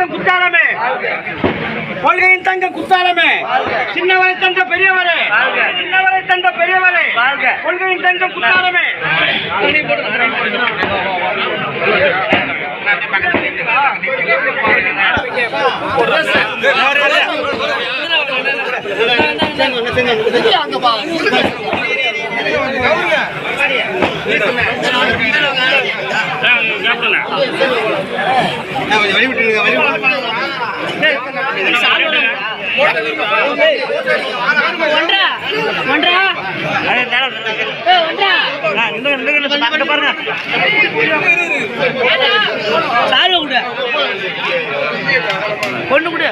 தங்கம் குத்தாலமே, கொள்கையின் தங்கம் குத்தாலமே, சின்னவரை தந்த பெரியவரே, சின்னவரை தந்த பெரியவரே, கொள்கையின் தங்கம் குத்தாலமே. பொண்ணு கூட